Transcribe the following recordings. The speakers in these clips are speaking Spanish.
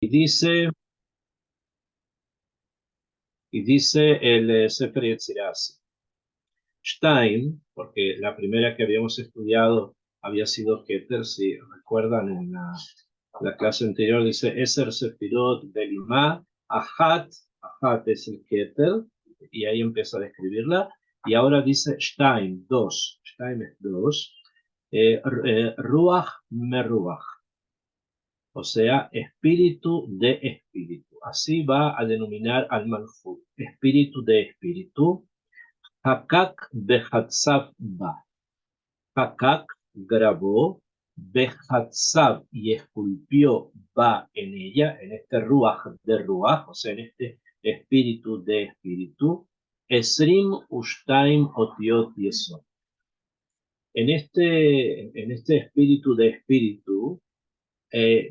y dice el Sefer Yetzirah así. Stein, porque la primera que habíamos estudiado había sido Keter, si recuerdan en la clase anterior, dice Eser Sefirot Belimá, Ahat es el Keter, y ahí empieza a describirla, y ahora dice Stein, dos, Stein es dos, Ruach Meruach, o sea, espíritu de espíritu. Así va a denominar al Malchut, espíritu de espíritu. Hakak behatzav ba. Hakak grabó, behatzav y esculpió ba en ella, en este ruach de ruach, o sea, en este espíritu de espíritu. Esrim ushtaim otiot yesod. En este espíritu de espíritu,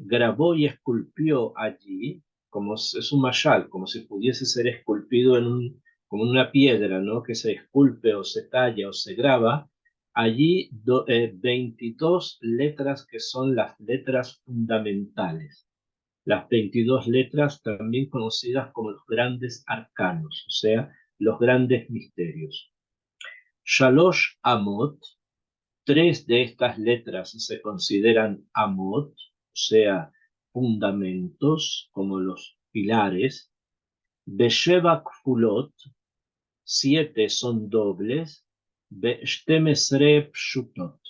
grabó y esculpió allí, como es un mashal, como si pudiese ser esculpido como en una piedra, ¿no? Que se esculpe o se talla o se graba, allí 22 letras que son las letras fundamentales. Las 22 letras también conocidas como los grandes arcanos, o sea, los grandes misterios. Shalosh Amot, tres de estas letras se consideran Amot, o sea, fundamentos, como los pilares. Besheva Kfulot, 7 son dobles. Beshtemesre Pshutot,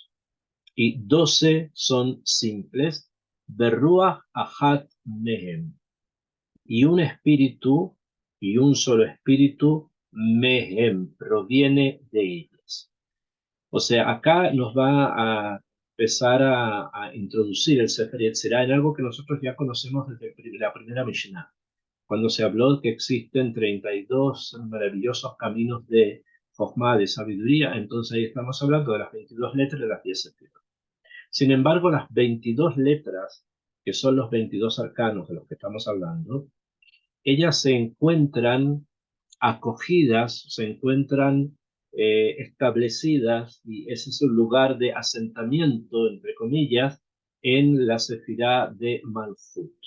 y 12 son simples. Beruach Ahat Mehem, y un espíritu, y un solo espíritu, Mehem, proviene de ellas. O sea, acá nos va a empezar a introducir el Sefer Yetzirah en algo que nosotros ya conocemos desde la primera Mishnah, cuando se habló que existen 32 maravillosos caminos de Jochma, de sabiduría. Entonces ahí estamos hablando de las 22 letras de las 10 sefirot. Sin embargo, las 22 letras, que son los 22 arcanos de los que estamos hablando, ellas se encuentran acogidas, se encuentran establecidas, y ese es un lugar de asentamiento, entre comillas, en la sefirá de Malchut.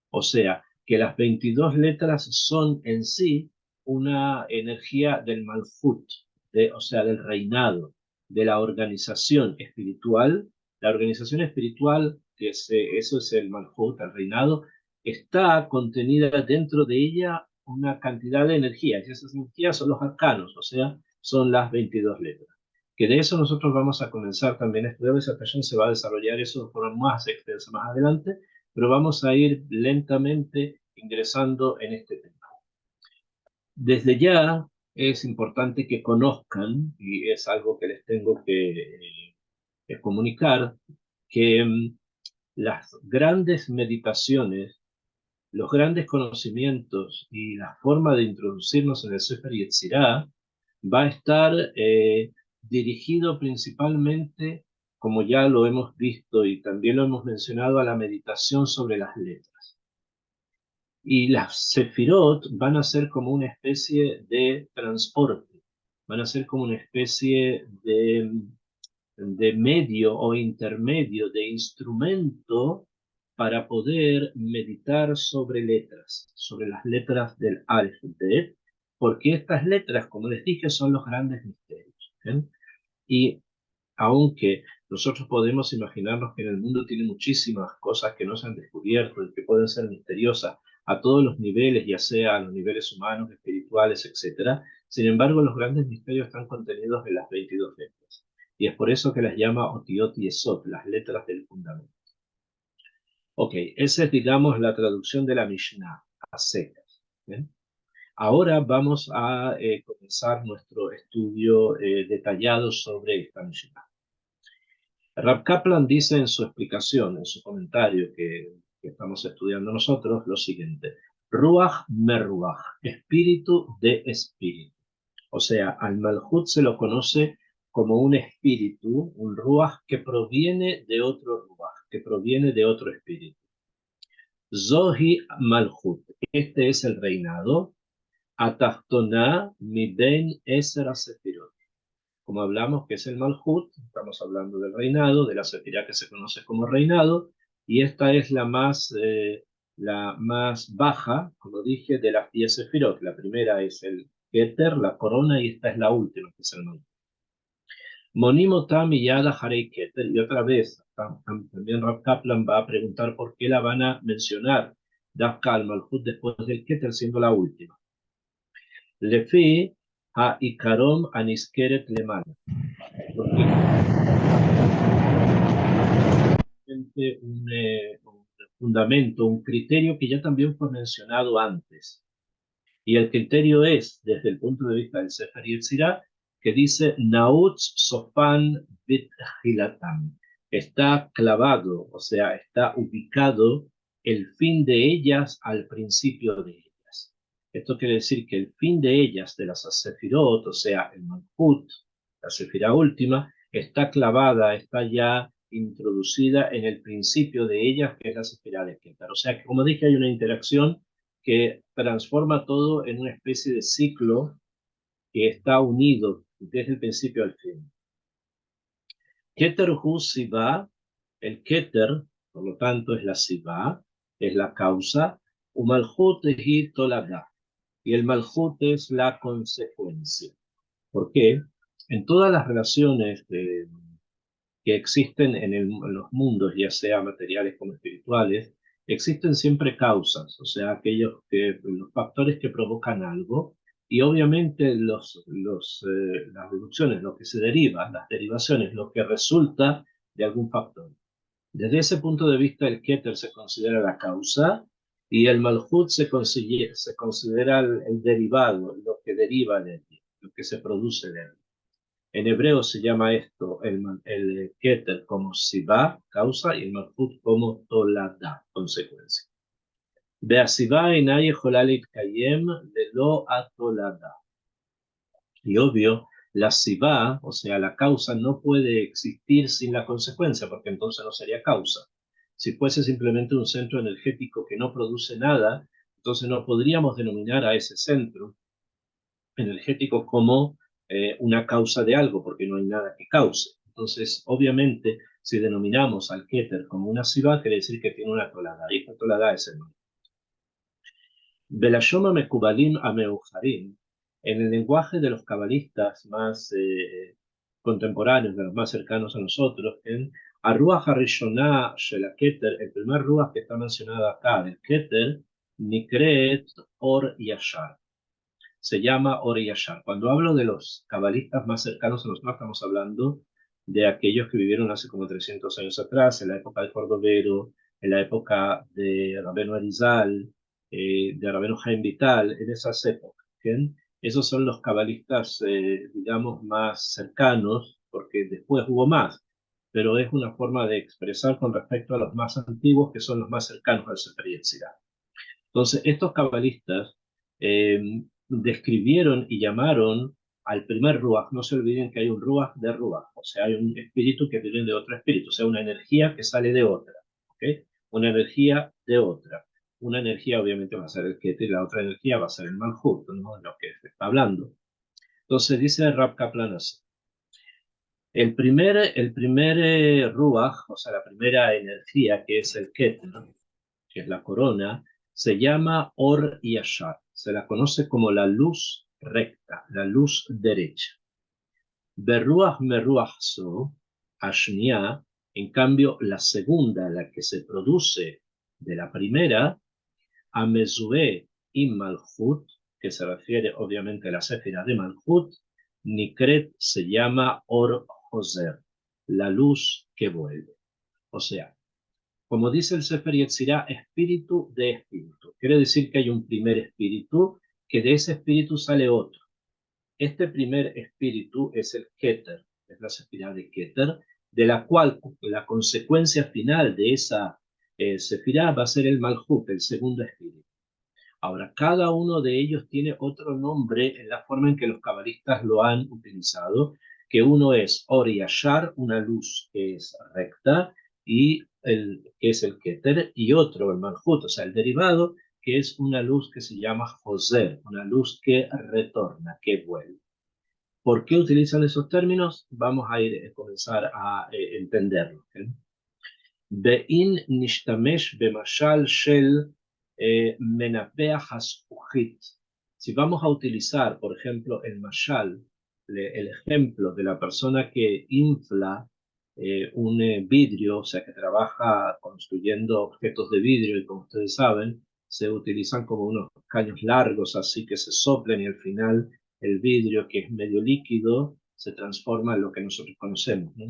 O sea, que las 22 letras son en sí una energía del Malchut, o sea, del reinado, de la organización espiritual. La organización espiritual, eso es el Malchut, el reinado, está contenida dentro de ella una cantidad de energías, y esas energías son los arcanos, o sea, son las 22 letras. Que de eso nosotros vamos a comenzar también a estudiar. Esa ocasión se va a desarrollar eso de forma más extensa más adelante, pero vamos a ir lentamente ingresando en este tema. Desde ya es importante que conozcan, y es algo que les tengo que comunicar, que las grandes meditaciones, los grandes conocimientos y la forma de introducirnos en el Sefer Yetzirah va a estar dirigido principalmente, como ya lo hemos visto y también lo hemos mencionado, a la meditación sobre las letras. Y las sefirot van a ser como una especie de transporte, van a ser como una especie de medio o intermedio, de instrumento para poder meditar sobre letras, sobre las letras del alfabeto, porque estas letras, como les dije, son los grandes misterios. ¿Bien? Y aunque nosotros podemos imaginarnos que en el mundo tiene muchísimas cosas que no se han descubierto y que pueden ser misteriosas a todos los niveles, ya sea a los niveles humanos, espirituales, etc. Sin embargo, los grandes misterios están contenidos en las 22 letras. Y es por eso que las llama Otiot y Esot, las letras del fundamento. Ok, esa es, digamos, la traducción de la Mishnah, a secas. ¿Bien? Ahora vamos a comenzar nuestro estudio detallado sobre esta Mishnah. Rav Kaplan dice en su explicación, en su comentario que estamos estudiando nosotros, lo siguiente: Ruach Meruach, espíritu de espíritu. O sea, al Malhut se lo conoce como un espíritu, un Ruach que proviene de otro Ruach, que proviene de otro espíritu. Zohi Malhut, este es el reinado. Atachtoná mi ben Esra Sefirot. Como hablamos que es el Malhut, estamos hablando del reinado, de la sefirá que se conoce como reinado, y esta es la más baja, como dije, de las 10 sefirot. La primera es el Keter, la corona, y esta es la última, que es el Malhut. Monimotam y Yada Harei Keter, y otra vez, también Rav Kaplan va a preguntar por qué la van a mencionar Dafka al Malhut después del Keter, siendo la última. Lefi a Ikarom Aniskeret Lemana. Porque un fundamento, un criterio que ya también fue mencionado antes. Y el criterio es, desde el punto de vista del Sefer Yetzirah, que dice Nautz Sofan Bit Hilatam. Está clavado, o sea, está ubicado el fin de ellas al principio de ellas. Esto quiere decir que el fin de ellas, de las Sefirot, o sea, el Malhut, la Sefirá última, está clavada, está ya introducida en el principio de ellas, que es la Sefirá de Keter. O sea, que como dije, hay una interacción que transforma todo en una especie de ciclo que está unido desde el principio al fin. Keter hu siva, el Keter, por lo tanto, es la siva, es la causa, u malhut hi tolada, y el malhut es la consecuencia. ¿Por qué? En todas las relaciones que existen en los mundos, ya sea materiales como espirituales, existen siempre causas, o sea, los factores que provocan algo, y obviamente las deducciones, lo que se deriva, las derivaciones, lo que resulta de algún factor. Desde ese punto de vista, el Keter se considera la causa y el Malhut se considera el derivado, lo que deriva de él, lo que se produce de él. En hebreo se llama esto el Keter como Sivá, causa, y el Malhut como Tolada, consecuencia. Beasivá enay jolalit kayem de lo atolada. Y obvio, la Sivá, o sea, la causa, no puede existir sin la consecuencia, porque entonces no sería causa. Si fuese simplemente un centro energético que no produce nada, entonces no podríamos denominar a ese centro energético como una causa de algo, porque no hay nada que cause. Entonces, obviamente, si denominamos al Keter como una Sivá, quiere decir que tiene una tolada, y esta tolada es el nombre. Belashoma Mekubalim Ameujarim, en el lenguaje de los cabalistas más contemporáneos, de los más cercanos a nosotros, en Arruach Harishoná Shel Keter, el primer Ruach que está mencionado acá, del Keter, Nikret Or Yashar, se llama Or Yashar. Cuando hablo de los cabalistas más cercanos a nosotros, estamos hablando de aquellos que vivieron hace como 300 años atrás, en la época del Cordovero, en la época de Rabbeinu Arizal, de Rabbeinu Haim Vital, en esas épocas. ¿Bien? Esos son los cabalistas, digamos, más cercanos, porque después hubo más, pero es una forma de expresar con respecto a los más antiguos, que son los más cercanos al Sefer Yetzirah. Entonces, estos cabalistas describieron y llamaron al primer Ruach. No se olviden que hay un Ruach de Ruach, o sea, hay un espíritu que viene de otro espíritu, o sea, una energía que sale de otra, ¿ok? Una energía de otra. Una energía obviamente va a ser el Keter y la otra energía va a ser el Malhut, ¿no? En lo que se está hablando. Entonces dice Rav Kaplan así. El primer Ruach, o sea, la primera energía que es el Keter, que es la corona, se llama Or Yashar. Se la conoce como la luz recta, la luz derecha. Berruach Meruach So, Ashnia, en cambio, la segunda, la que se produce de la primera, Amezue y Malhut, que se refiere obviamente a la séfira de Malhut, Nikret se llama Or Joser, la luz que vuelve. O sea, como dice el Sefer Yetzirah, espíritu de espíritu. Quiere decir que hay un primer espíritu, que de ese espíritu sale otro. Este primer espíritu es el Keter, es la sefirá de Keter, de la cual la consecuencia final de esa sefirá va a ser el Malhut, el segundo espíritu. Ahora, cada uno de ellos tiene otro nombre en la forma en que los cabalistas lo han utilizado, que uno es Or Yashar, una luz que es recta, y que es el Keter, y otro, el Malhut, o sea, el derivado, que es una luz que se llama Joser, una luz que retorna, que vuelve. ¿Por qué utilizan esos términos? Vamos a comenzar a entenderlo. Be'in nishtamesh bemashal shel menapea haspuchit. Si vamos a utilizar, por ejemplo, el mashal, el ejemplo de la persona que infla un vidrio, o sea, que trabaja construyendo objetos de vidrio, y como ustedes saben, se utilizan como unos caños largos, así que se soplan y al final el vidrio, que es medio líquido, se transforma en lo que nosotros conocemos, ¿no?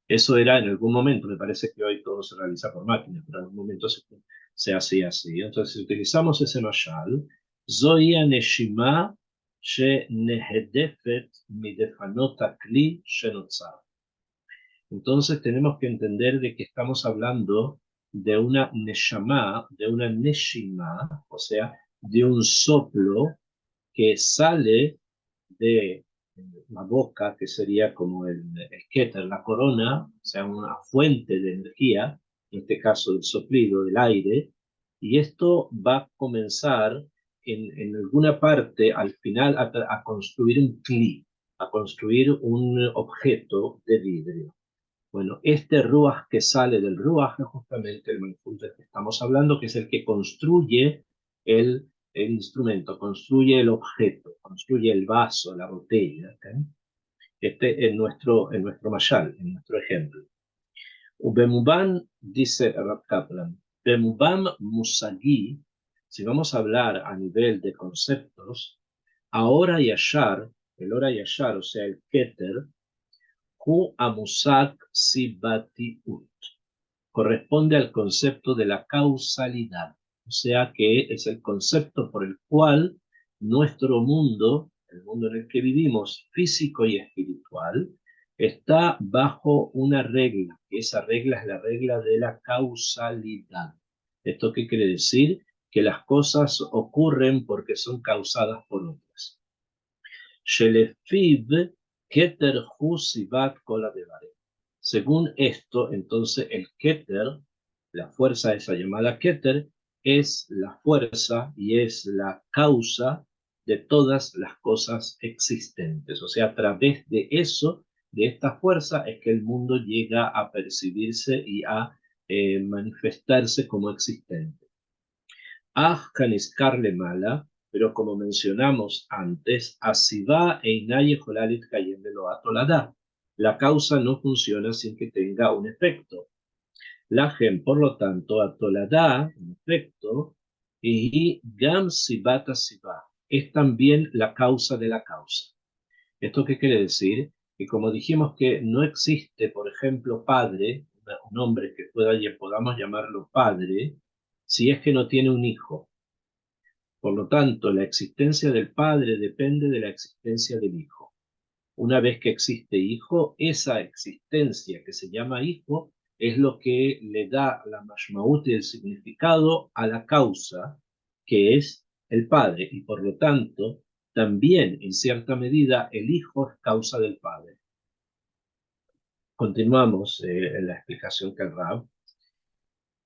Eso era en algún momento, me parece que hoy todo se realiza por máquinas, pero en algún momento se hacía así. Entonces, si utilizamos ese mashal, Zoya Neshima Shenehedefet Midefanot Kli Shenotzar. Entonces tenemos que entender de que estamos hablando de una neshama, de una neshima, o sea, de un soplo que sale de la boca, que sería como el kéter, la corona, o sea, una fuente de energía, en este caso el soplido del aire, y esto va a comenzar en alguna parte, al final, a construir un kli, a construir un objeto de vidrio. Bueno, este ruaj que sale del ruaj es justamente el malhut del que estamos hablando, que es el que construye el instrumento, construye el objeto, construye el vaso, la botella. ¿Ok? Este es en nuestro mashal, en nuestro ejemplo. Ubemuban, dice Rav Kaplan, Bemubam musagi, si vamos a hablar a nivel de conceptos, ahora yashar, el hora yashar, o sea, el keter, Hu amusak sibatiut, corresponde al concepto de la causalidad, o sea que es el concepto por el cual nuestro mundo, el mundo en el que vivimos, físico y espiritual, está bajo una regla, que esa regla es la regla de la causalidad. ¿Esto qué quiere decir? Que las cosas ocurren porque son causadas por otras. Shelefiv keter hu sivat kol hadevarim. Según esto, entonces el Keter, la fuerza esa llamada Keter, es la fuerza y es la causa de todas las cosas existentes. O sea, a través de eso, de esta fuerza, es que el mundo llega a percibirse y a manifestarse como existente. Ah, Kaniskarle mala, pero como mencionamos antes, Asivá e Inaye Jolalit Kayemelo Atolada. La causa no funciona sin que tenga un efecto. La gen, por lo tanto, Atolada, un efecto, y Gam Sibata Sibá, es también la causa de la causa. ¿Esto qué quiere decir? Que como dijimos que no existe, por ejemplo, padre, un hombre que podamos llamarlo padre, si es que no tiene un hijo. Por lo tanto, la existencia del padre depende de la existencia del hijo. Una vez que existe hijo, esa existencia que se llama hijo es lo que le da la mashmaut y el significado a la causa, que es el padre. Y por lo tanto, también en cierta medida el hijo es causa del padre. Continuamos en la explicación que el Rab.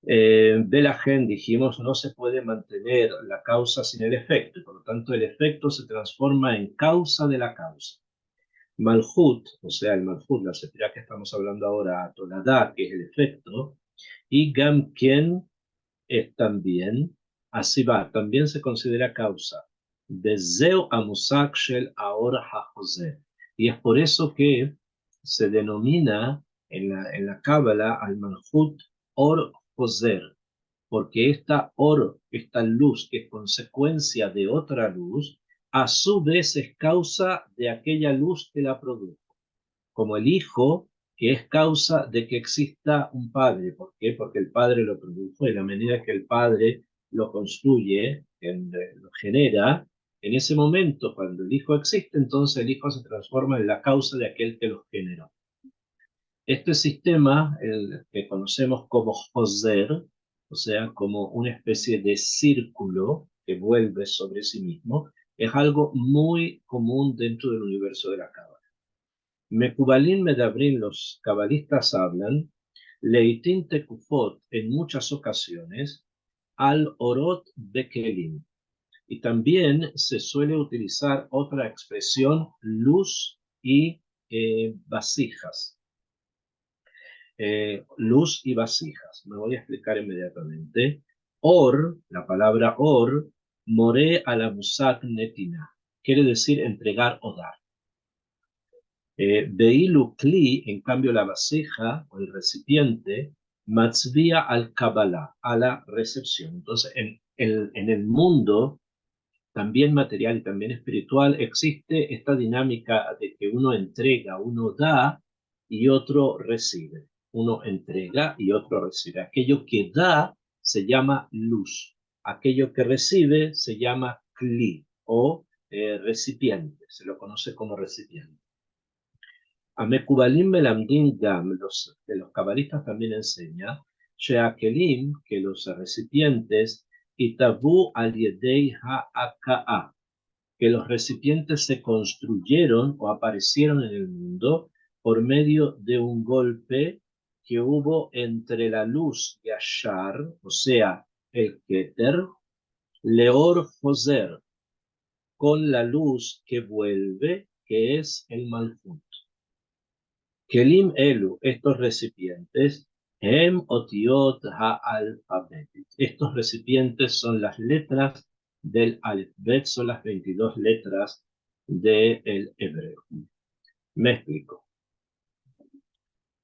De la gen, dijimos, no se puede mantener la causa sin el efecto, y por lo tanto el efecto se transforma en causa de la causa. Malhut, o sea, el Malhut, la sefirá que estamos hablando ahora, Toladá, que es el efecto, y Gam, quien es también, así va, también se considera causa. Bezeu amusak shel aor ha-jose. Y es por eso que se denomina en la Cábala al Malhut Or Joser, porque esta Or, esta luz, que es consecuencia de otra luz, a su vez es causa de aquella luz que la produjo, como el hijo, que es causa de que exista un padre. ¿Por qué? Porque el padre lo produjo y a la medida que el padre lo construye, lo genera, en ese momento, cuando el hijo existe, entonces el hijo se transforma en la causa de aquel que lo generó. Este sistema, el que conocemos como Joser, o sea, como una especie de círculo que vuelve sobre sí mismo, es algo muy común dentro del universo de la Cábala. Mekubalin Medabrin, los cabalistas hablan, Leitin Tekufot, en muchas ocasiones, al Orot Bekelim. Y también se suele utilizar otra expresión, luz y vasijas. Luz y vasijas. Me voy a explicar inmediatamente. Or, la palabra or, more a la musat netina, quiere decir entregar o dar. Veilu kli, en cambio la vasija o el recipiente, matzvia al Kabbalah, a la recepción. Entonces, en el mundo, también material y también espiritual, existe esta dinámica de que uno entrega, uno da y otro recibe. Uno entrega y otro recibe. Aquello que da se llama luz. Aquello que recibe se llama kli o recipiente. Se lo conoce como recipiente. Amekubalim melamdim gam, de los cabalistas también enseña, sheakelim, que los recipientes, itabu al yedei ha'aka'a, que los recipientes se construyeron o aparecieron en el mundo por medio de un golpe que hubo entre la luz yashar, o sea, el keter, leor foser, con la luz que vuelve, que es el malfut. Kelim elu, estos recipientes, hem otiot ha-alfabet. Estos recipientes son las letras del alfabet, son las 22 letras del hebreo. Me explico.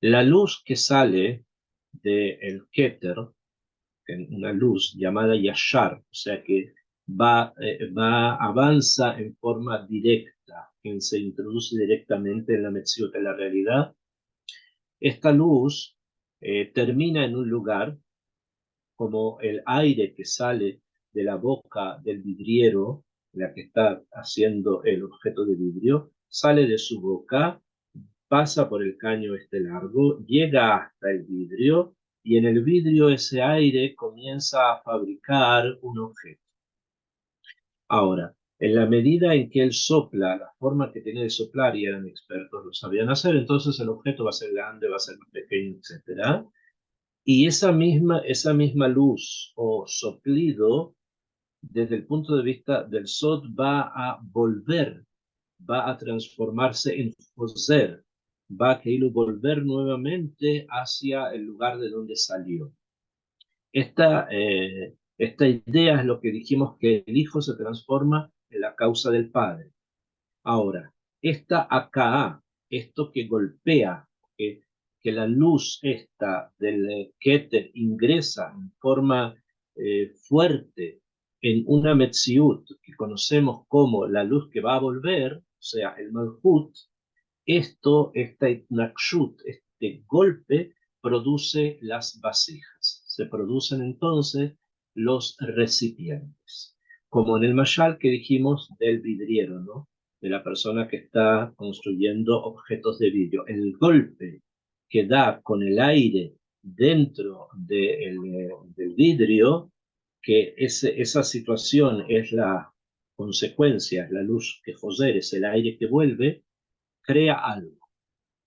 La luz que sale del Keter, una luz llamada Yashar, o sea que avanza en forma directa, que se introduce directamente en la Metziut, de la realidad. Esta luz termina en un lugar como el aire que sale de la boca del vidriero, la que está haciendo el objeto de vidrio, sale de su boca, pasa por el caño este largo, llega hasta el vidrio y en el vidrio ese aire comienza a fabricar un objeto. Ahora, en la medida en que él sopla, la forma que tiene de soplar, y eran expertos, lo sabían hacer, entonces el objeto va a ser grande, va a ser más pequeño, etc. Y esa misma luz o soplido, desde el punto de vista del Sod, va a volver, va a transformarse en Foser, va a volver nuevamente hacia el lugar de donde salió. Esta idea es lo que dijimos, que el Hijo se transforma en la causa del Padre. Ahora, esta acá, esto que golpea, que la luz esta del Keter ingresa en forma fuerte en una Metziut que conocemos como la luz que va a volver, o sea, el Malhut, esta Itnakshut, este golpe, produce las vasijas. Se producen entonces los recipientes. Como en el mashal que dijimos del vidriero, ¿no? De la persona que está construyendo objetos de vidrio. El golpe que da con el aire dentro del vidrio, que esa situación es la consecuencia, es la luz que Joser, es el aire que vuelve, crea algo.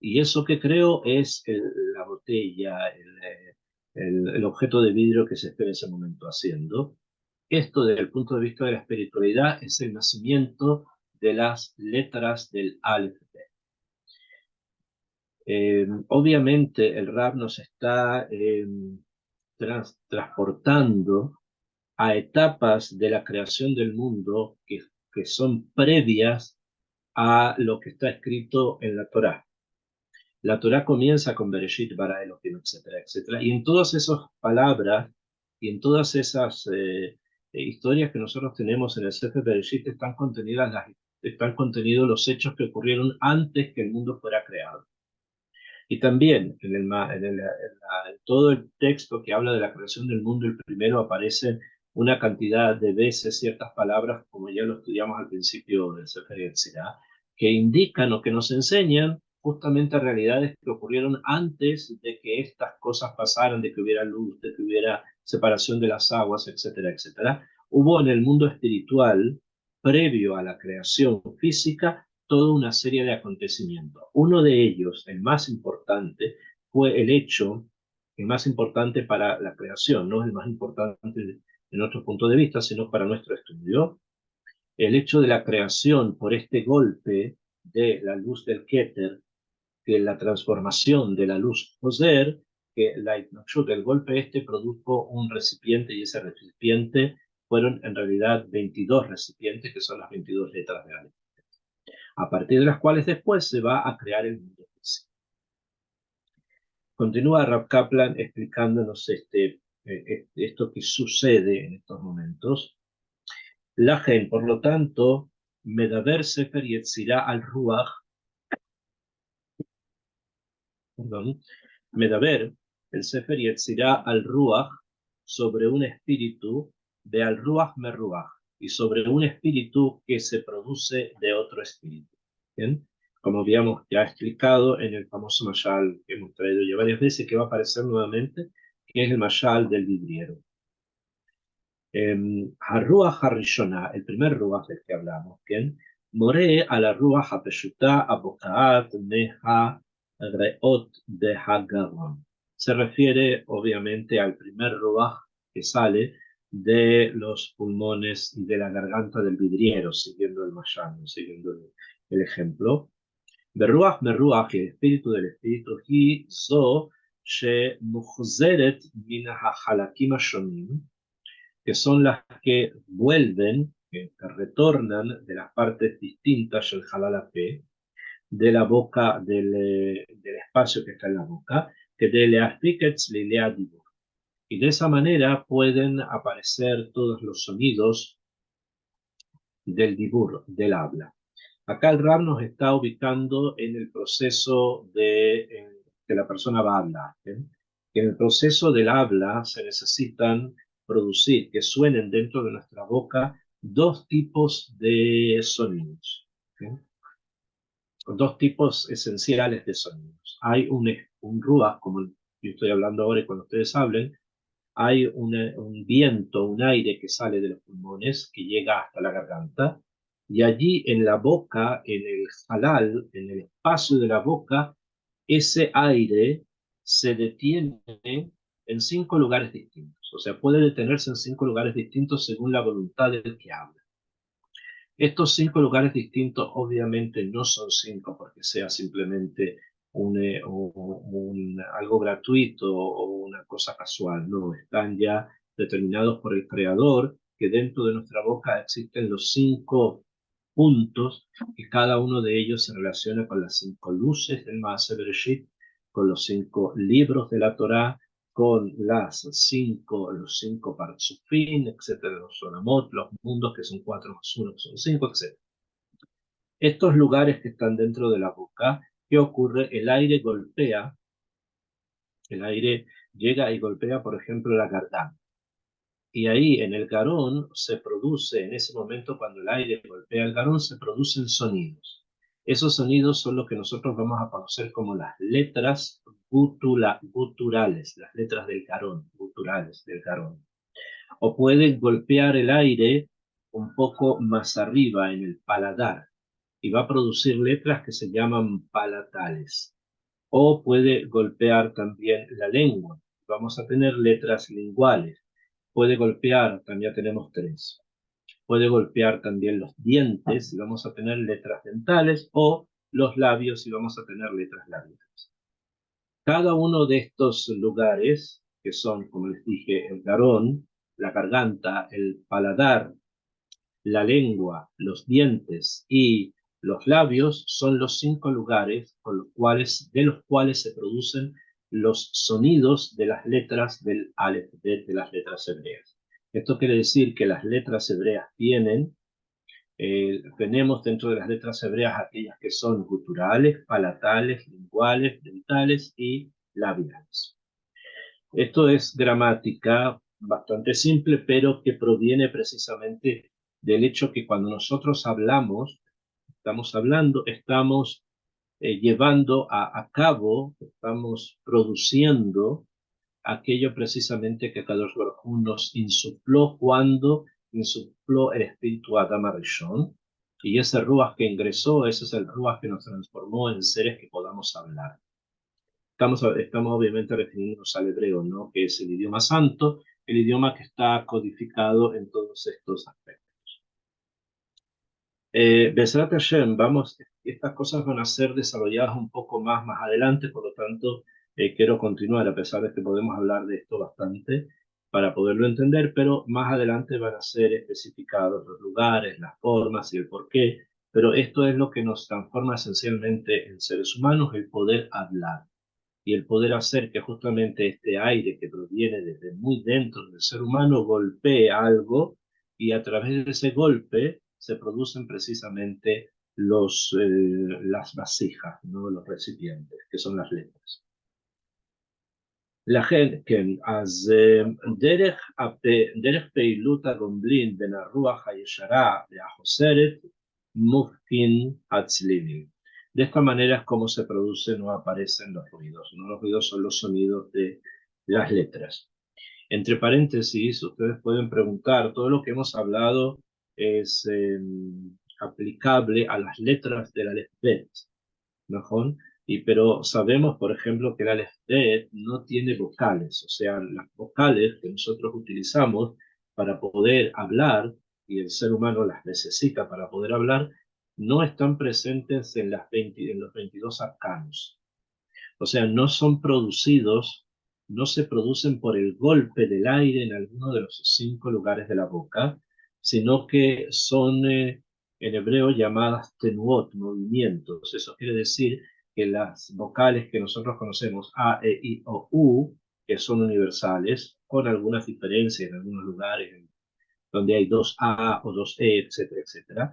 Y eso que creo es la botella, el objeto de vidrio que se está en ese momento haciendo. Esto, desde el punto de vista de la espiritualidad, es el nacimiento de las letras del Aleph. Obviamente, el Rab nos está transportando a etapas de la creación del mundo que son previas a lo que está escrito en la Torá. La Torá comienza con Bereshit, bara Elohim, etcétera, etcétera. Y en todas esas palabras y en todas esas historias que nosotros tenemos en el Sefer Bereshit están contenidos los hechos que ocurrieron antes que el mundo fuera creado. Y también en todo el texto que habla de la creación del mundo, el primero aparece una cantidad de veces ciertas palabras, como ya lo estudiamos al principio del Sefer Yetzirah, que indican o que nos enseñan justamente realidades que ocurrieron antes de que estas cosas pasaran, de que hubiera luz, de que hubiera separación de las aguas, etcétera, etcétera. Hubo en el mundo espiritual, previo a la creación física, toda una serie de acontecimientos. Uno de ellos, el más importante, fue el más importante para la creación, no el más importante de nuestro punto de vista, sino para nuestro estudio, el hecho de la creación por este golpe de la luz del Keter, que la transformación de la luz Joser, que la Itnachut, el golpe este, produjo un recipiente y ese recipiente fueron en realidad 22 recipientes, que son las 22 letras de Aleph, a partir de las cuales después se va a crear el mundo físico. Continúa Rav Kaplan explicándonos esto que sucede en estos momentos. La gen, por lo tanto, Medaber Sefer Yetzirah al Ruach, perdón, Medaber, el Sefer Yetzirah al Ruach, sobre un espíritu de al Ruach Meruach, y sobre un espíritu que se produce de otro espíritu. ¿Bien? Como habíamos ya explicado en el famoso mashal que hemos traído ya varias veces, que va a aparecer nuevamente, que es el mashal del vidriero. Harruach Harishona, el primer ruach del que hablamos, ¿bien? More a la ruach apeshuta abokaat neha reot de hagaron. Se refiere obviamente al primer ruach que sale de los pulmones y de la garganta del vidriero, siguiendo el mashal, siguiendo el ejemplo. Beruach meruach, el espíritu del espíritu, hi zo she muchzeret min hahalakim hashonim, que son las que vuelven, que retornan de las partes distintas del halal de la boca, del espacio que está en la boca, que de leaspikets lileadibur. Y de esa manera pueden aparecer todos los sonidos del dibur, del habla. Acá el Rab nos está ubicando en el proceso de que la persona va a hablar. Que en el proceso del habla se necesitan producir, que suenen dentro de nuestra boca, dos tipos de sonidos. ¿Sí? Dos tipos esenciales de sonidos. Hay un ruach, como yo estoy hablando ahora y cuando ustedes hablen, hay un viento, un aire que sale de los pulmones, que llega hasta la garganta, y allí en la boca, en el halal, en el espacio de la boca, ese aire se detiene en 5 lugares distintos. O sea, puede detenerse en 5 lugares distintos según la voluntad del que habla. Estos 5 lugares distintos obviamente no son 5 porque sea simplemente algo gratuito o una cosa casual, no, están ya determinados por el creador, que dentro de nuestra boca existen los 5 puntos, que cada uno de ellos se relaciona con las 5 luces del Maaseh Bereshit, con los 5 libros de la Torá, con los 5 partsufim, etcétera, los sonamot, los mundos, que son 4 más 1, que son 5, etcétera. Estos lugares que están dentro de la boca, ¿qué ocurre? El aire llega y golpea, por ejemplo, la garganta. Y ahí en el garón se produce, en ese momento cuando el aire golpea el garón, se producen sonidos. Esos sonidos son los que nosotros vamos a conocer como las letras guturales, las letras del garón, guturales del garón. O puede golpear el aire un poco más arriba en el paladar y va a producir letras que se llaman palatales. O puede golpear también la lengua. Vamos a tener letras linguales. Puede golpear, también tenemos 3. Puede golpear también los dientes y vamos a tener letras dentales, o los labios y vamos a tener letras labiales. Cada uno de estos lugares, que son, como les dije, el garón, la garganta, el paladar, la lengua, los dientes y los labios, son los 5 lugares de los cuales se producen los sonidos de las letras del Aleph, de las letras hebreas. Esto quiere decir que las letras hebreas tenemos dentro de las letras hebreas aquellas que son guturales, palatales, linguales, dentales y labiales. Esto es gramática bastante simple, pero que proviene precisamente del hecho que cuando nosotros estamos llevando a cabo, estamos produciendo aquello precisamente que Kadosh Baruj Hu nos insufló cuando insufló el espíritu Adam Rishon, y ese ruach que ingresó, ese es el ruach que nos transformó en seres que podamos hablar. Estamos obviamente refiriéndonos al hebreo, ¿no? Que es el idioma santo, el idioma que está codificado en todos estos aspectos. Besrat Hashem, estas cosas van a ser desarrolladas un poco más adelante, por lo tanto, quiero continuar, a pesar de que podemos hablar de esto bastante para poderlo entender, pero más adelante van a ser especificados los lugares, las formas y el porqué, pero esto es lo que nos transforma esencialmente en seres humanos, el poder hablar y el poder hacer que justamente este aire que proviene desde muy dentro del ser humano golpee algo y a través de ese golpe se producen precisamente las vasijas, ¿no? Los recipientes, que son las letras. לכן, כן, אז דרך פעילות הגומלין בין הרוח הישרה והחוסרת, מופקין הצלילים. De esta manera es como se producen o aparecen los ruidos, ¿no? Los ruidos son los sonidos de las letras. Entre paréntesis, ustedes pueden preguntar, todo lo que hemos hablado es aplicable a las letras del alfabeto, ¿no? Pero sabemos, por ejemplo, que el alfabeto no tiene vocales, o sea, las vocales que nosotros utilizamos para poder hablar, y el ser humano las necesita para poder hablar, no están presentes en los 22 arcanos. O sea, no son producidos, no se producen por el golpe del aire en alguno de los 5 lugares de la boca, sino que son en hebreo llamadas tenuot, movimientos. Eso quiere decir que las vocales que nosotros conocemos, A, E, I o U, que son universales, con algunas diferencias en algunos lugares donde hay 2 A o 2 E, etcétera, etcétera,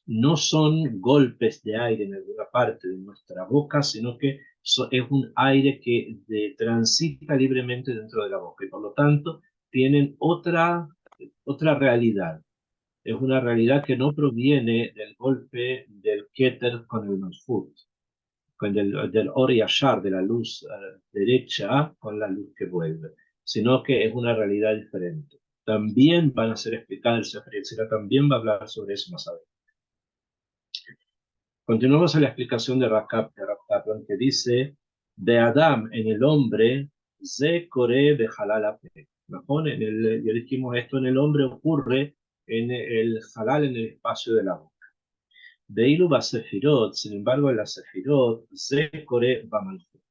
no son golpes de aire en alguna parte de nuestra boca, sino que es un aire que transita libremente dentro de la boca y por lo tanto tienen otra realidad. Es una realidad que no proviene del golpe del Keter con el Malfut, del Or Yashar, de la luz derecha con la luz que vuelve, sino que es una realidad diferente. También van a ser explicadas, el Sefer Yetzirah también va a hablar sobre eso más adelante. Continuamos en la explicación de Rav Kaplan, que dice, de Adam en el hombre, ze kore bejalal ape. Ya dijimos esto, en el hombre ocurre en el halal, en el espacio de la boca. De Ilu Sefirot, sin embargo, en la Sefirot, ze kore bamalchut.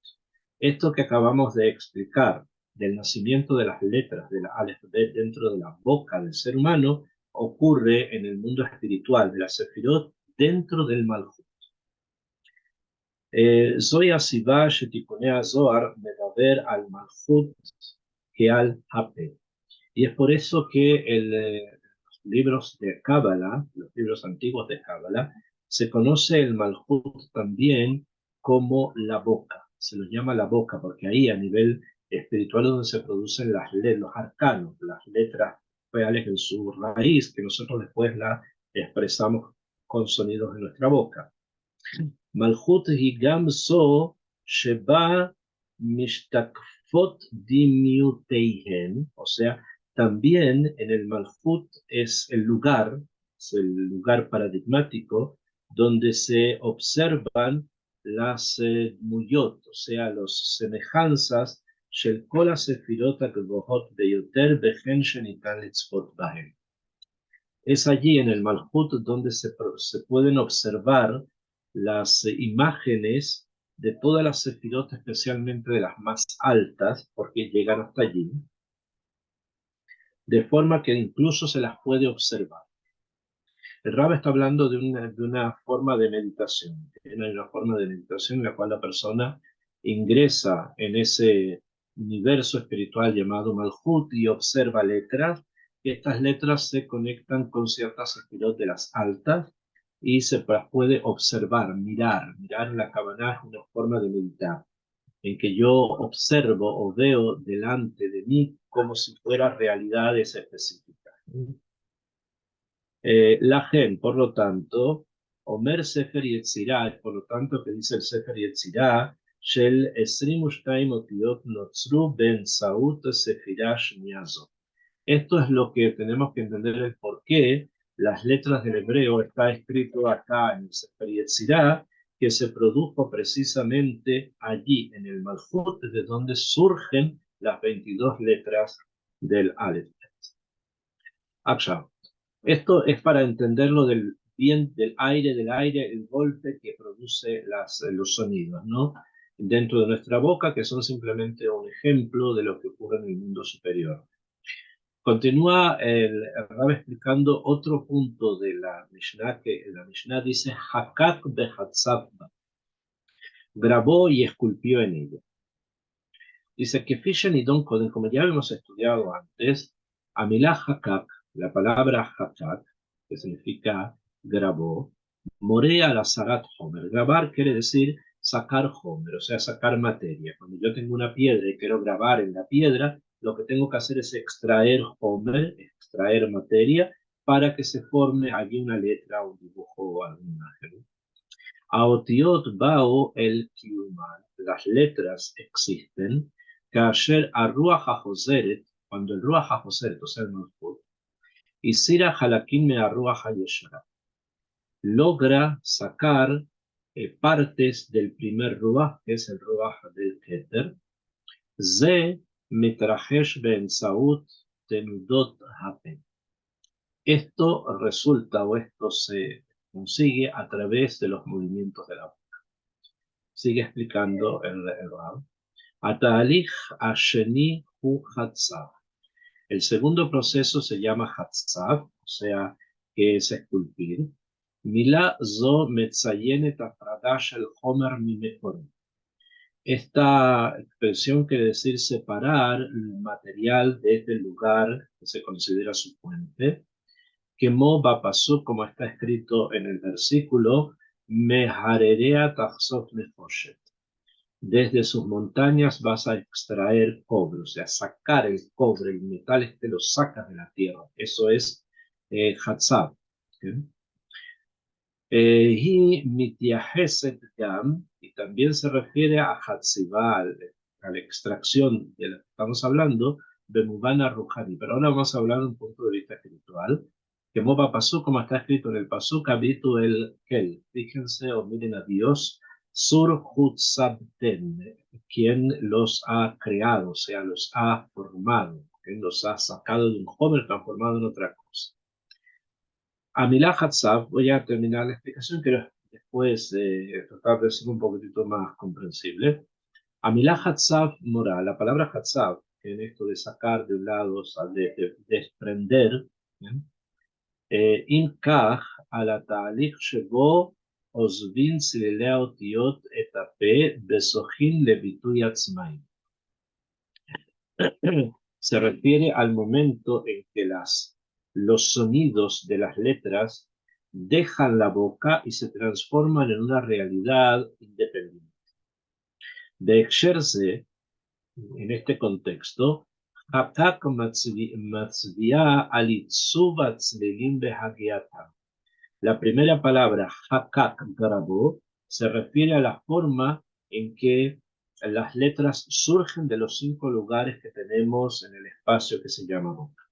Esto que acabamos de explicar del nacimiento de las letras de la Aleph Bet dentro de la boca del ser humano ocurre en el mundo espiritual de la Sefirot dentro del Malchut. זוהי הסיבה שתיקוני הזוהר מדבר על מלכות כעל הפה. Y es por eso que los libros de Cábala, los libros antiguos de Cábala, se conoce el Malhut también como la boca. Se lo llama la boca porque ahí a nivel espiritual es donde se producen los arcanos, las letras reales en su raíz, que nosotros después la expresamos con sonidos de nuestra boca. מלכות היא גם זו שבה משתקפות דמיותיהן, o sea, también en el Malhut es el lugar paradigmático donde se observan las dmuyot, o sea, las semejanzas של כל הספירות הגבוהות ביותר וכן שניתן לצפות בהן. Es allí en el Malhut donde se pueden observar las imágenes de todas las sefirot, especialmente de las más altas, porque llegan hasta allí, de forma que incluso se las puede observar. El Rab está hablando de una forma de meditación, una forma de meditación en la cual la persona ingresa en ese universo espiritual llamado Malhut y observa letras, y estas letras se conectan con ciertas sefirot de las altas, y se las puede observar, mirar la Kavaná es una forma de meditar, en que yo observo o veo delante de mí como si fueran realidades específicas. La gen, por lo tanto, Omer Sefer Yetzirah, por lo tanto, que dice el Sefer Yetzirah, Shel 22 otiot notzru ben saut sefirah shniya zot. Esto es lo que tenemos que entender el por qué las letras del hebreo está escrito acá en el Sefer Yetzirah, que se produjo precisamente allí, en el Malhut, de donde surgen las 22 letras del Aleph. Esto es para entenderlo del aire, el golpe que produce los sonidos, ¿no? dentro de nuestra boca, que son simplemente un ejemplo de lo que ocurre en el mundo superior. Continúa el Rab explicando otro punto de la Mishnah, que la Mishnah dice, Hakak behatzav, grabó y esculpió en ella. Dice que Fisher y Don Coden, como ya hemos estudiado antes, Amilá Hakak, la palabra Hakak, que significa grabó, morea la Sagat Homer. Grabar quiere decir sacar Homer, o sea, sacar materia. Cuando yo tengo una piedra y quiero grabar en la piedra, lo que tengo que hacer es extraer Homer, extraer materia, para que se forme allí una letra, un dibujo o alguna imagen. האותיות באו אל קיומן, las letras existen, כאשר הרוח החוזרת, cuando el רוח החוזרת, o sea el מלכות, הסירה חלקים מהרוח הישרה, logra sacar partes del primer רוח, que es el רוח del כתר, זה מתרחש באמצעות תנודות הפה. Esto resulta o esto se consigue a través de los movimientos de la boca. Sigue explicando el Rab. Ata'alich asheni hu hatzav. El segundo proceso se llama hatzav, o sea, que es esculpir. Mila zo metzayenet afrada shel homer mimekori. Esta expresión quiere decir separar el material desde el lugar que se considera su fuente. Kemo bapasuk, como está escrito en el versículo, meharerea tachsot nefoshet. Desde sus montañas vas a extraer cobre, o sea, sacar el cobre, el metal este lo sacas de la tierra. Eso es Hatzab. Y mitiaheset gam, y también se refiere a Hatzibah, a la extracción de la que estamos hablando, de Mubana Ruhani. Pero ahora vamos a hablar de un punto de vista espiritual. Que Moba pasó, como está escrito en el Pasuk, habitu el Kel. Fíjense o miren a Dios. Sur Hutzabten, quien los ha creado, o sea, los ha formado, quien los ha sacado de un joven transformado en otra cosa. Amilá Hatzav, voy a terminar la explicación, pero después tratar de ser un poquitito más comprensible. Amilá Hatzav mora, la palabra Hatzav, que en esto de sacar de un lado, de desprender, אם כך, על התהליך שבו עוזבים צלילי האותיות את הפה וזוכים לביטוי עצמאי. Se refiere al momento en que los sonidos de las letras dejan la boca y se transforman en una realidad independiente. De Exerce, en este contexto, Hakak matzviah al itzuv atzlilim behagiatam. La primera palabra, Hakak grabó, se refiere a la forma en que las letras surgen de los 5 lugares que tenemos en el espacio que se llama boca.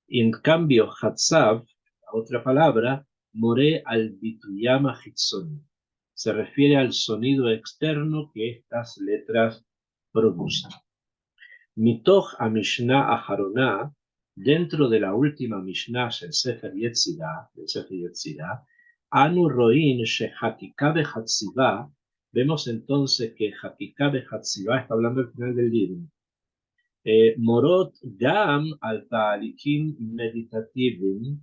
Y en cambio, Hatzav, la otra palabra, more al bituyama hitzoni. Se refiere al sonido externo que estas letras producen. Mitoch a Mishnah Aharoná, dentro de la última Mishnah del Sefer Yetzirah, Anu Roin Shehakika Behatzivá, vemos entonces que Hakika Behatzivá está hablando al final del libro. Morot Gam al Ta'alikim Meditativim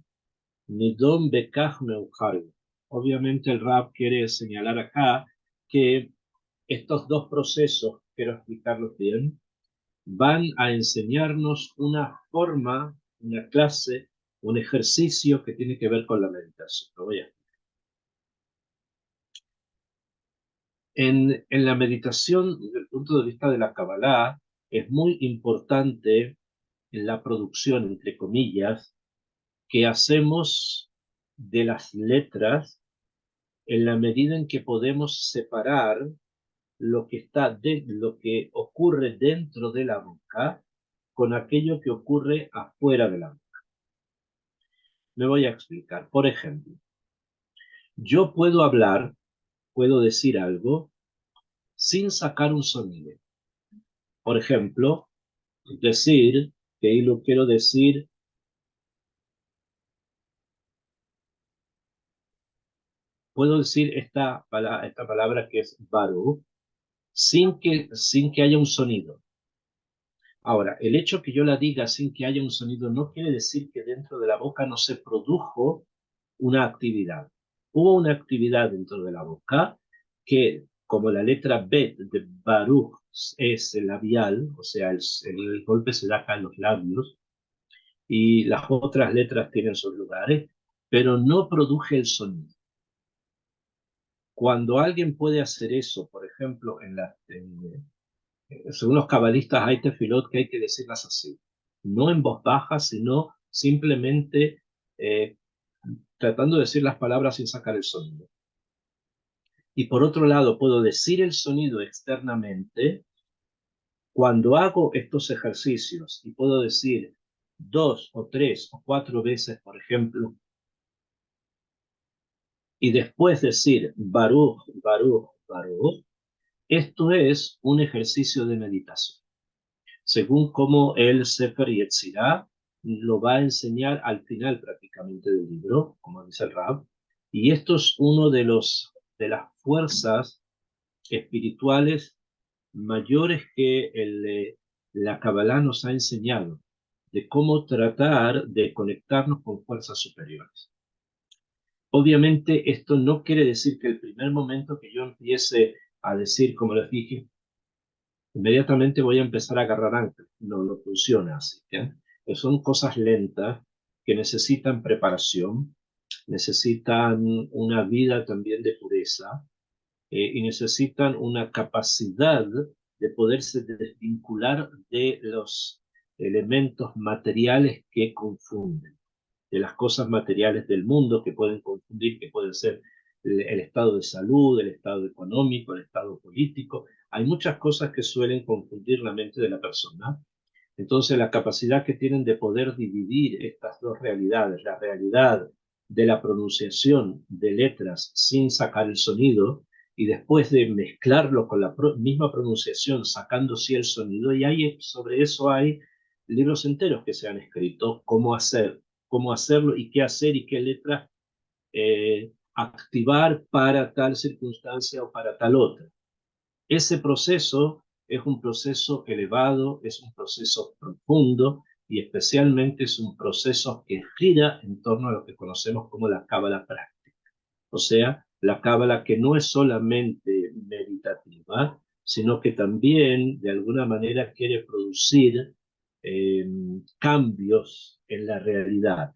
Nidom Bekach Meuchar. Obviamente el Rab quiere señalar acá que estos dos procesos, quiero explicarlos bien, van a enseñarnos una forma, una clase, un ejercicio que tiene que ver con la meditación. Lo voy a explicar. En la meditación, desde el punto de vista de la Kabbalah, es muy importante en la producción, entre comillas, que hacemos de las letras en la medida en que podemos separar lo que ocurre dentro de la boca con aquello que ocurre afuera de la boca. Me voy a explicar. Por ejemplo, yo puedo hablar, puedo decir algo sin sacar un sonido. Por ejemplo, decir que lo quiero decir, puedo decir esta palabra que es baru, sin que haya un sonido. Ahora, el hecho que yo la diga sin que haya un sonido no quiere decir que dentro de la boca no se produjo una actividad. Hubo una actividad dentro de la boca que, como la letra B de Baruch es el labial, o sea, el golpe se da acá en los labios, y las otras letras tienen sus lugares, pero no produje el sonido. Cuando alguien puede hacer eso, por ejemplo, según los cabalistas hay tefilot que hay que decirlas así, no en voz baja, sino simplemente eh, tratando de decir las palabras sin sacar el sonido. Y por otro lado, puedo decir el sonido externamente cuando hago estos ejercicios y puedo decir 2 o 3 o 4 veces, por ejemplo, y después decir Baruch, Baruch, Baruch, esto es un ejercicio de meditación, según como el Sefer Yetzirah lo va a enseñar al final prácticamente del libro, como dice el Rab, y esto es uno de las fuerzas espirituales mayores que la Kabbalah nos ha enseñado, de cómo tratar de conectarnos con fuerzas superiores. Obviamente esto no quiere decir que el primer momento que yo empiece a decir, como les dije, inmediatamente voy a empezar a agarrar ancla. No, no funciona así. ¿Ya? Son cosas lentas que necesitan preparación, necesitan una vida también de pureza, y necesitan una capacidad de poderse desvincular de los elementos materiales que confunden, de las cosas materiales del mundo que pueden confundir, que pueden ser el estado de salud, el estado económico, el estado político. Hay muchas cosas que suelen confundir la mente de la persona. Entonces, la capacidad que tienen de poder dividir estas dos realidades, la realidad de la pronunciación de letras sin sacar el sonido y después de mezclarlo con la misma pronunciación, sacando sí el sonido, y sobre eso hay libros enteros que se han escrito, cómo hacerlo y qué hacer y qué letras activar para tal circunstancia o para tal otra. Ese proceso es un proceso elevado, es un proceso profundo y especialmente es un proceso que gira en torno a lo que conocemos como la cábala práctica. O sea, la cábala que no es solamente meditativa, sino que también de alguna manera quiere producir cambios en la realidad.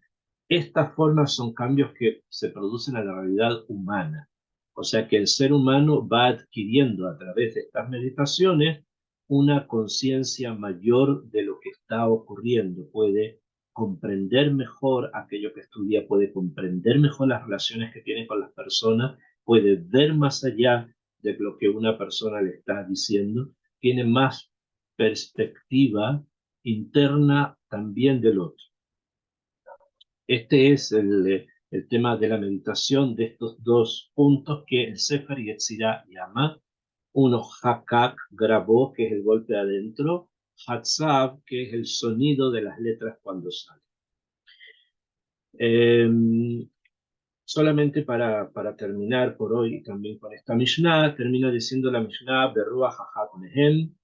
Estas formas son cambios que se producen en la realidad humana. O sea que el ser humano va adquiriendo a través de estas meditaciones una conciencia mayor de lo que está ocurriendo. Puede comprender mejor aquello que estudia, puede comprender mejor las relaciones que tiene con las personas, puede ver más allá de lo que una persona le está diciendo, tiene más perspectiva interna también del otro. Este es el tema de la meditación de estos dos puntos que el Sefer Yetzirah llama. Uno, Hakak, grabó, que es el golpe adentro, Hatzav, que es el sonido de las letras cuando salen. Solamente para terminar por hoy también con esta Mishnah, termina diciendo la Mishnah, Beruach Hachat Mehem,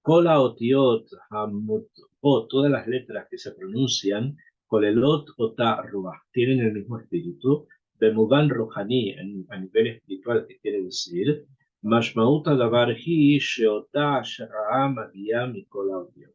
Kola Otiot Hamutot, todas las letras que se pronuncian, Kolelot Ota Ruach, tienen el mismo espíritu, Bemuban Rohani, a nivel espiritual, que quiere decir, Mashmauta Davar Hi Sheota Shera'a Magia Mikola Otiot,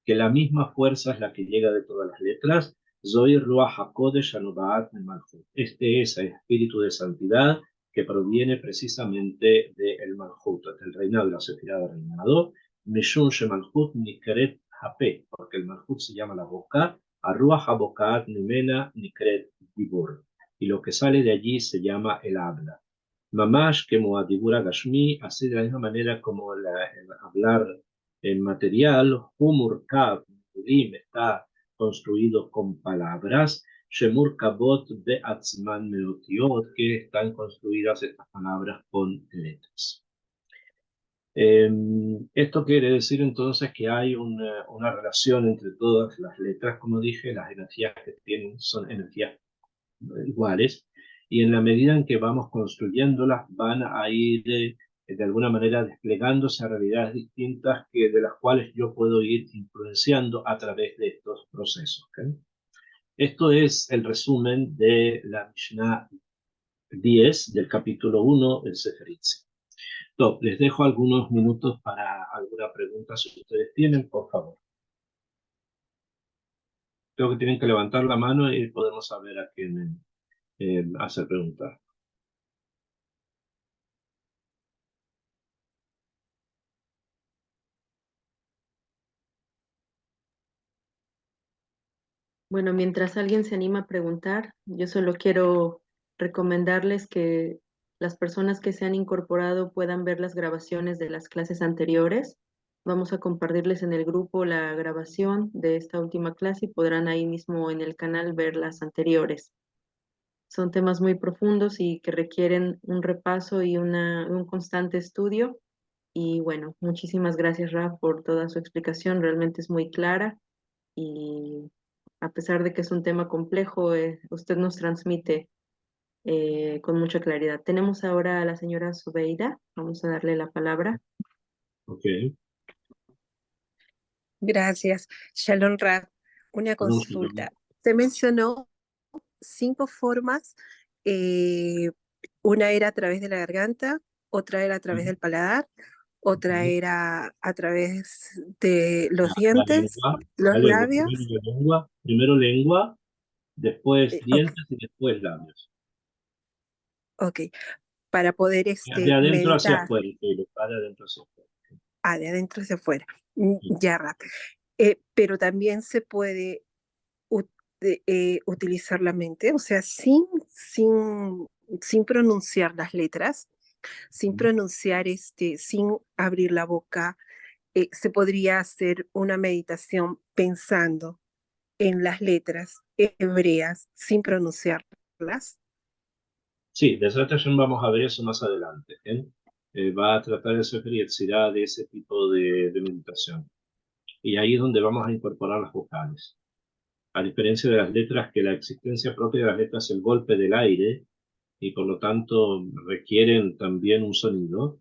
que la misma fuerza es la que llega de todas las letras, Zoy Ruach HaKodesh Anubaat Malchut. Este es el espíritu de santidad que proviene precisamente del Malchut, del reinado de la Sefirá de reinado, Mishun Shemalchut Nikret Hape, porque el Malchut se llama la boca, Arruach HaBokaat Nimena Nikret Dibur, y lo que sale de allí se llama el habla. Mamash como Adibura Gashmi, así de la misma manera como el hablar en material, Humur Kav, está construido con palabras, Shemur Kabot Beatzman Meotiot, que están construidas estas palabras con letras. Esto quiere decir entonces que hay una relación entre todas las letras, como dije, las energías que tienen son energías iguales, y en la medida en que vamos construyéndolas van a ir de alguna manera desplegándose a realidades distintas de las cuales yo puedo ir influenciando a través de estos procesos. ¿Okay? Esto es el resumen de la Mishnah 10 del capítulo 1 del Sefer Itzia. Les dejo algunos minutos para alguna pregunta si ustedes tienen, por favor. Creo que tienen que levantar la mano y podemos saber a quién hacer preguntas. Bueno, mientras alguien se anima a preguntar, yo solo quiero recomendarles que las personas que se han incorporado puedan ver las grabaciones de las clases anteriores. Vamos a compartirles en el grupo la grabación de esta última clase y podrán ahí mismo en el canal ver las anteriores. Son temas muy profundos y que requieren un repaso y un constante estudio. Y bueno, muchísimas gracias, Raf, por toda su explicación. Realmente es muy clara y a pesar de que es un tema complejo, usted nos transmite con mucha claridad. Tenemos ahora a la señora Zubeida. Vamos a darle la palabra. Okay. Gracias. Shalom Rab. Una consulta. Se mencionó 5 formas. Una era a través de la garganta, otra era a través del paladar, otra era a través de los dientes, los labios. Primero lengua, después dientes Okay. y después labios. Ok. Para poder De adentro hacia meditar. afuera, de adentro hacia afuera. De adentro hacia afuera. Sí. Ya, Rab. Pero también se puede utilizar la mente, o sea, sin pronunciar las letras, sin pronunciar, sin abrir la boca, se podría hacer una meditación pensando en las letras hebreas sin pronunciarlas. Sí, de esa ocasión vamos a ver eso más adelante. Va a tratar de hacer diversidad de ese tipo de meditación. Y ahí es donde vamos a incorporar las vocales. A diferencia de las letras, que la existencia propia de las letras es el golpe del aire y por lo tanto requieren también un sonido.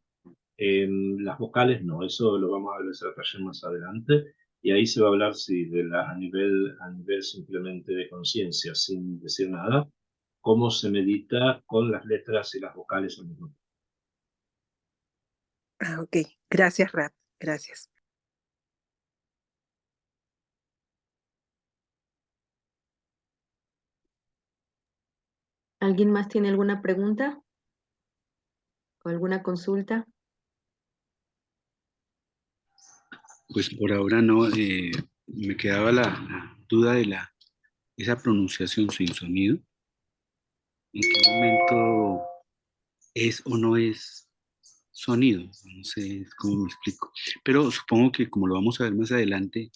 Las vocales no, eso lo vamos a ver esa ocasión más adelante. Y ahí se va a hablar a nivel simplemente de conciencia, sin decir nada, cómo se medita con las letras y las vocales al mismo tiempo. Ok, gracias, Rab, gracias. ¿Alguien más tiene alguna pregunta o alguna consulta? Pues por ahora no, me quedaba la duda de esa pronunciación sin sonido. ¿En qué momento es o no es sonido? No sé cómo me explico. Pero supongo que como lo vamos a ver más adelante,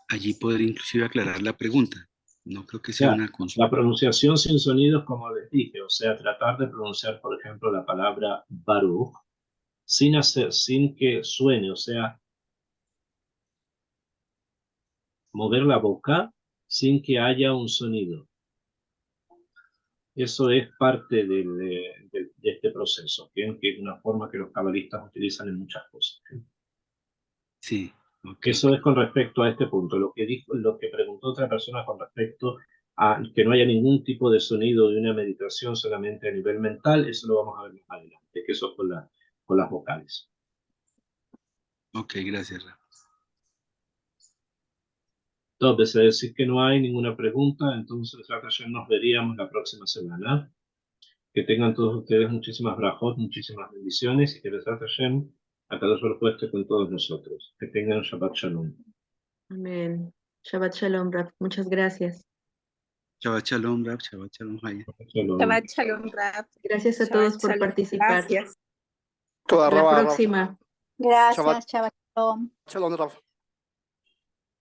allí podré inclusive aclarar la pregunta. No creo que sea una consulta. La pronunciación sin sonidos, como les dije, o sea, tratar de pronunciar, por ejemplo, la palabra Baruch sin que suene, o sea, mover la boca sin que haya un sonido. Eso es parte de este proceso, que es una forma que los cabalistas utilizan en muchas cosas. Sí, okay. Eso es con respecto a este punto. Lo que preguntó otra persona con respecto a que no haya ningún tipo de sonido de una meditación solamente a nivel mental, eso lo vamos a ver más adelante, que eso es con las vocales. Ok, gracias, Rafa. Entonces, es decir que no hay ninguna pregunta, entonces nos veríamos la próxima semana. Que tengan todos ustedes muchísimas brajot, muchísimas bendiciones y que les Hashem a cada uno esté con todos nosotros. Que tengan Shabbat Shalom. Amén. Shabbat Shalom, Raf. Muchas gracias. Shabbat Shalom, Raf. Shabbat Shalom, Haya. Shabbat Shalom, Raf. Gracias a todos por participar. Gracias. Hasta la próxima. Gracias, Shabbat Shalom. Shalom, Rav.